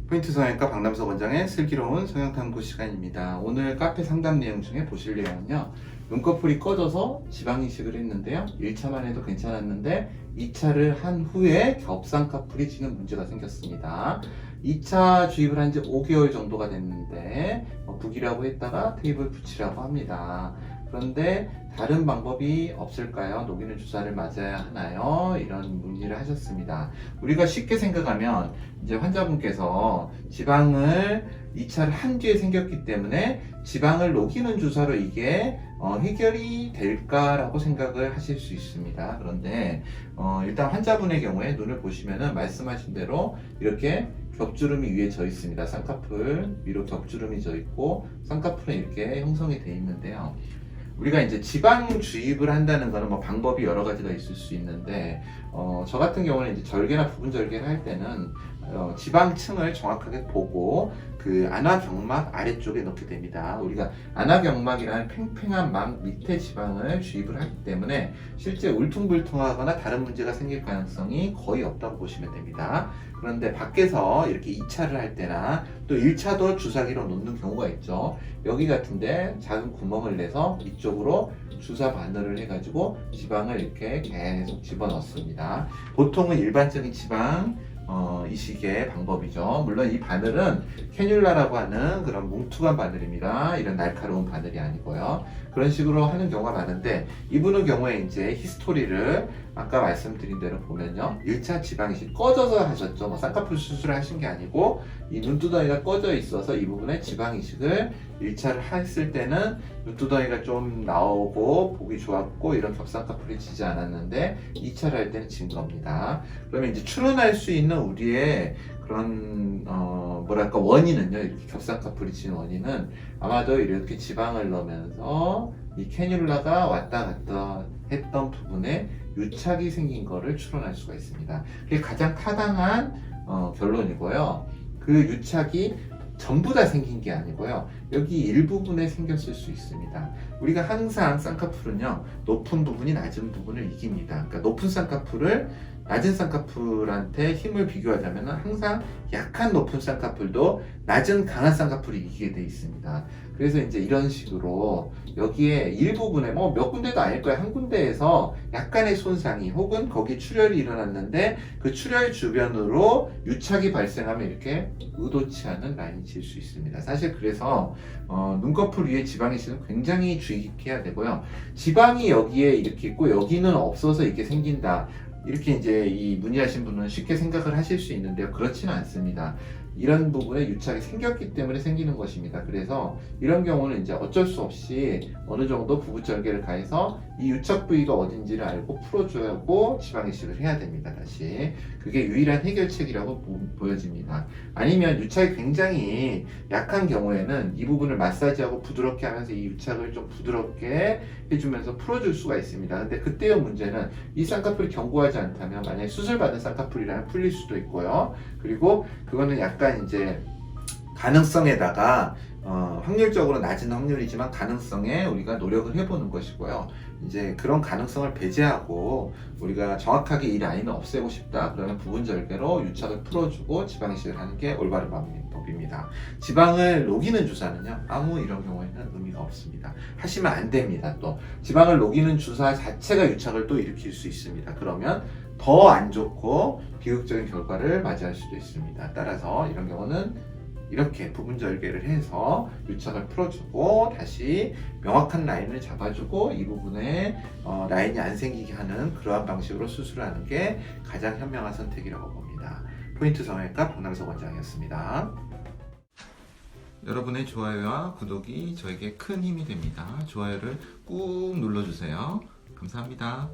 포인트 성형외과 박남석 원장의 슬기로운 성형탐구 시간입니다. 오늘 카페 상담 내용 중에 보실 내용은요, 눈꺼풀이 꺼져서 지방이식을 했는데요, 1차만 해도 괜찮았는데 2차를 한 후에 겹쌍꺼풀이 지는 문제가 생겼습니다. 2차 주입을 한 지 5개월 정도가 됐는데 북이라고 했다가 테이프를 붙이라고 합니다. 그런데 다른 방법이 없을까요? 녹이는 주사를 맞아야 하나요? 이런 문의를 하셨습니다. 우리가 쉽게 생각하면 이제 환자분께서 지방을 2차를 한 뒤에 생겼기 때문에 지방을 녹이는 주사로 이게 해결이 될까라고 생각을 하실 수 있습니다. 그런데 일단 환자분의 경우에 눈을 보시면은 말씀하신 대로 이렇게 겹주름이 위에 져 있습니다. 쌍꺼풀 위로 겹주름이 져 있고 쌍꺼풀은 이렇게 형성이 되어 있는데요. 우리가 이제 지방 주입을 한다는 거는 뭐 방법이 여러 가지가 있을 수 있는데, 저 같은 경우는 이제 절개나 부분 절개를 할 때는 지방층을 정확하게 보고 그 안화경막 아래쪽에 넣게 됩니다. 우리가 안화경막이라는 팽팽한 막 밑에 지방을 주입을 하기 때문에 실제 울퉁불퉁하거나 다른 문제가 생길 가능성이 거의 없다고 보시면 됩니다. 그런데 밖에서 이렇게 2차를 할 때나 또 1차도 주사기로 놓는 경우가 있죠. 여기 같은데 작은 구멍을 내서 이쪽으로 주사 바늘을 해가지고 지방을 이렇게 계속 집어넣습니다. 보통은 일반적인 지방 이식의 방법이죠. 물론 이 바늘은 캐뉼라라고 하는 그런 뭉툭한 바늘입니다. 이런 날카로운 바늘이 아니고요. 그런 식으로 하는 경우가 많은데, 이분의 경우에 이제 히스토리를 아까 말씀드린 대로 보면요, 1차 지방 이식 꺼져서 하셨죠. 뭐 쌍꺼풀 수술을 하신 게 아니고 이 눈두덩이가 꺼져 있어서 이 부분에 지방 이식을 1차를 했을 때는 눈두덩이가 좀 나오고 보기 좋았고 이런 겹쌍꺼풀이 지지 않았는데 2차를 할 때는 진 겁니다. 그러면 이제 추론할 수 있는 우리의 그런 뭐랄까 원인은요, 이렇게 겹쌍꺼풀이 진 원인은 아마도 이렇게 지방을 넣으면서 이 캐뉼라가 왔다 갔다 했던 부분에 유착이 생긴 거를 추론할 수가 있습니다. 그게 가장 타당한 결론이고요. 그 유착이 전부 다 생긴 게 아니고요, 여기 일부분에 생겼을 수 있습니다. 우리가 항상 쌍꺼풀은요, 높은 부분이 낮은 부분을 이깁니다. 그러니까 높은 쌍꺼풀을 낮은 쌍꺼풀한테 힘을 비교하자면 항상 약한 높은 쌍꺼풀도 낮은 강한 쌍꺼풀이 이기게 돼 있습니다. 그래서 이제 이런 식으로 여기에 일부분에 뭐 몇 군데도 아닐 거예요. 한 군데에서 약간의 손상이 혹은 거기 출혈이 일어났는데 그 출혈 주변으로 유착이 발생하면 이렇게 의도치 않은 라인이 질 수 있습니다. 사실 그래서 눈꺼풀 위에 지방이 있으면 굉장히 주의 깊게 해야 되고요. 지방이 여기에 이렇게 있고 여기는 없어서 이렇게 생긴다, 이렇게 이제 이 문의하신 분은 쉽게 생각을 하실 수 있는데요, 그렇지는 않습니다. 이런 부분에 유착이 생겼기 때문에 생기는 것입니다. 그래서 이런 경우는 이제 어쩔 수 없이 어느 정도 부부절개를 가해서 이 유착 부위가 어딘지를 알고 풀어주고 지방 이식을 해야 됩니다. 다시 그게 유일한 해결책이라고 보여집니다. 아니면 유착이 굉장히 약한 경우에는 이 부분을 마사지하고 부드럽게 하면서 이 유착을 좀 부드럽게 해주면서 풀어줄 수가 있습니다. 근데 그때의 문제는 이 쌍꺼풀이 견고하지 않다면 만약에 수술받은 쌍꺼풀이라면 풀릴 수도 있고요. 그리고 그거는 약간 이제 가능성에다가 확률적으로 낮은 확률이지만 가능성에 우리가 노력을 해보는 것이고요. 이제 그런 가능성을 배제하고 우리가 정확하게 이 라인을 없애고 싶다 그러면 부분 절개로 유착을 풀어주고 지방 이식을 하는 게 올바른 방법입니다. 지방을 녹이는 주사는요, 아무 이런 경우에는 의미가 없습니다. 하시면 안 됩니다. 또 지방을 녹이는 주사 자체가 유착을 또 일으킬 수 있습니다. 그러면 더 안 좋고 비극적인 결과를 맞이할 수도 있습니다. 따라서 이런 경우는 이렇게 부분 절개를 해서 유착을 풀어주고 다시 명확한 라인을 잡아주고 이 부분에 라인이 안 생기게 하는 그러한 방식으로 수술을 하는 게 가장 현명한 선택이라고 봅니다. 포인트 성형외과 박남석 원장이었습니다. 여러분의 좋아요와 구독이 저에게 큰 힘이 됩니다. 좋아요를 꾹 눌러주세요. 감사합니다.